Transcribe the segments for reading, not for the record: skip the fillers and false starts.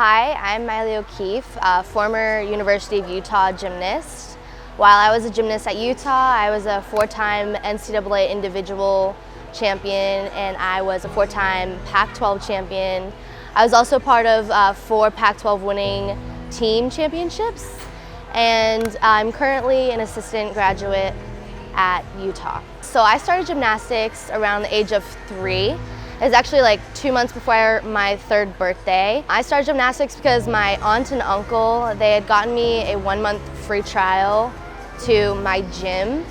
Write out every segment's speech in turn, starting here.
Hi, I'm Maile O'Keefe, former University of Utah gymnast. While I was a gymnast at Utah, I was a four-time NCAA individual champion, and I was a four-time Pac-12 champion. I was also part of 4 Pac-12 winning team championships, and I'm currently an assistant graduate at Utah. So I started gymnastics around the age of 3. It was actually like 2 months before my 3rd birthday. I started gymnastics because my aunt and uncle, they had gotten me a 1-month free trial to my gym,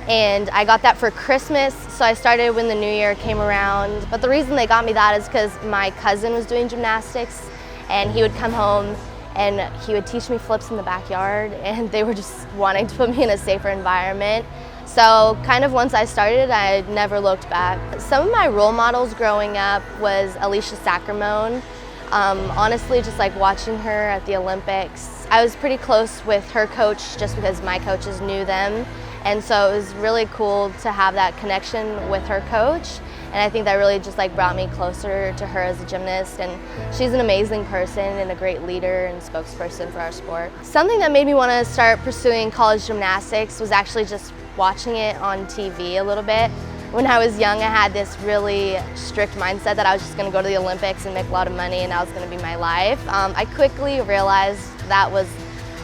and I got that for Christmas, so I started when the new year came around. But the reason they got me that is because my cousin was doing gymnastics, and he would come home and he would teach me flips in the backyard, and they were just wanting to put me in a safer environment. So kind of once I started, I never looked back. Some of my role models growing up was Alicia Sacramone. Honestly, just like watching her at the Olympics. I was pretty close with her coach just because my coaches knew them. And so it was really cool to have that connection with her coach. And I think that really just like brought me closer to her as a gymnast. And she's an amazing person and a great leader and spokesperson for our sport. Something that made me want to start pursuing college gymnastics was actually just watching it on TV a little bit. When I was young, I had this really strict mindset that I was just going to go to the Olympics and make a lot of money and that was going to be my life. I quickly realized that was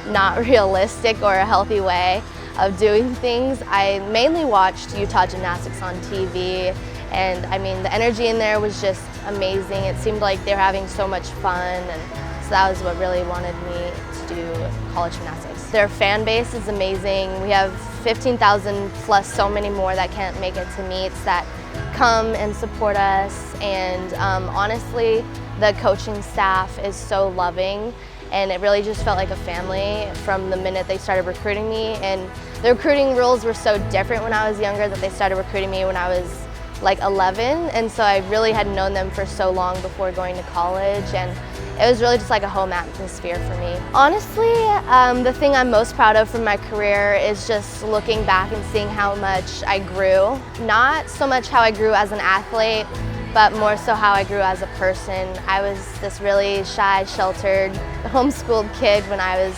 not realistic or a healthy way of doing things. I mainly watched Utah Gymnastics on TV, and I mean the energy in there was just amazing. It seemed like they were having so much fun, and so that was what really wanted me to do college gymnastics. Their fan base is amazing. We have 15,000 plus so many more that can't make it to meets that come and support us, and honestly the coaching staff is so loving, and it really just felt like a family from the minute they started recruiting me. And the recruiting rules were so different when I was younger that they started recruiting me when I was like 11, and so I really had known them for so long before going to college, and it was really just like a home atmosphere for me. Honestly, the thing I'm most proud of from my career is just looking back and seeing how much I grew. Not so much how I grew as an athlete, but more so how I grew as a person. I was this really shy, sheltered, homeschooled kid when I was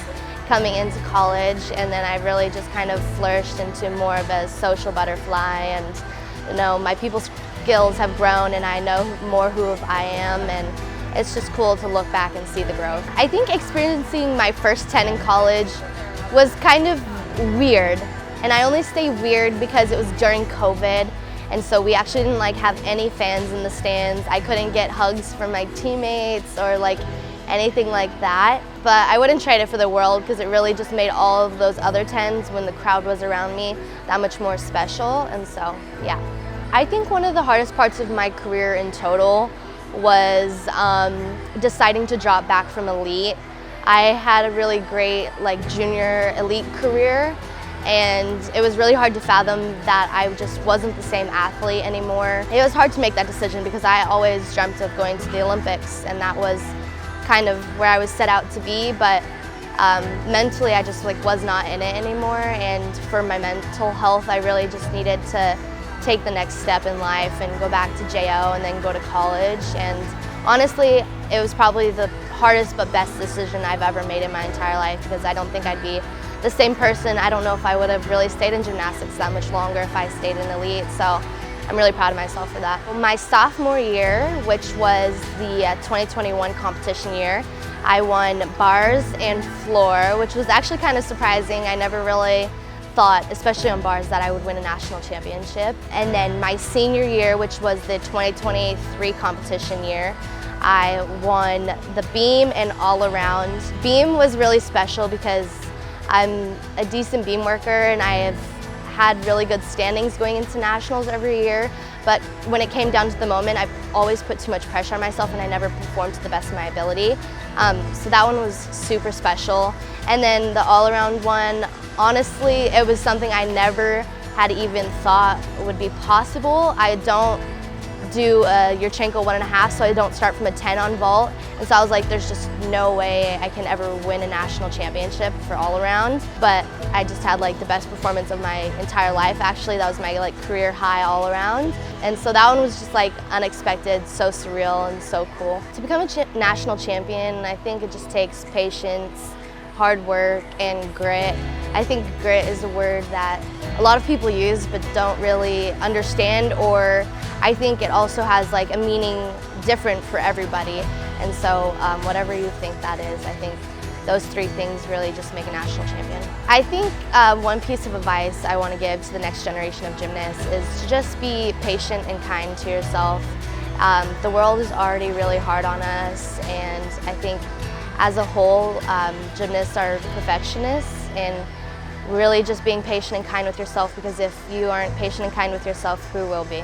coming into college, and then I really just kind of flourished into more of a social butterfly, and you know, my people skills have grown and I know more who I am, and it's just cool to look back and see the growth. I think experiencing my first 10 in college was kind of weird, and I only say weird because it was during COVID, and so we actually didn't like have any fans in the stands. I couldn't get hugs from my teammates or like anything like that, but I wouldn't trade it for the world because it really just made all of those other 10s when the crowd was around me that much more special, and so yeah. I think one of the hardest parts of my career in total was deciding to drop back from elite. I had a really great like junior elite career, and it was really hard to fathom that I just wasn't the same athlete anymore. It was hard to make that decision because I always dreamt of going to the Olympics, and that was kind of where I was set out to be, but mentally I just like was not in it anymore, and for my mental health I really just needed to take the next step in life and go back to JO and then go to college. And honestly, it was probably the hardest but best decision I've ever made in my entire life, because I don't think I'd be the same person. I don't know if I would have really stayed in gymnastics that much longer if I stayed in elite, so I'm really proud of myself for that. My sophomore year, which was the 2021 competition year, I won bars and floor, which was actually kind of surprising. I never really thought, especially on bars, that I would win a national championship. And then my senior year, which was the 2023 competition year, I won the beam and all around. Beam was really special because I'm a decent beam worker and I have had really good standings going into nationals every year, but when it came down to the moment, I've always put too much pressure on myself and I never performed to the best of my ability. So that one was super special. And then the all-around one, honestly, it was something I never had even thought would be possible. I don't do a Yurchenko 1.5, so I don't start from a 10 on vault. And so I was like, there's just no way I can ever win a national championship for all around. But I just had like the best performance of my entire life. Actually, that was my like career high all around. And so that one was just like unexpected, so surreal and so cool. To become a national champion, I think it just takes patience, hard work, and grit. I think grit is a word that a lot of people use but don't really understand, or I think it also has like a meaning different for everybody. And so whatever you think that is, I think those three things really just make a national champion. I think one piece of advice I want to give to the next generation of gymnasts is to just be patient and kind to yourself. The world is already really hard on us, and I think as a whole, gymnasts are perfectionists, and really just being patient and kind with yourself, because if you aren't patient and kind with yourself, who will be?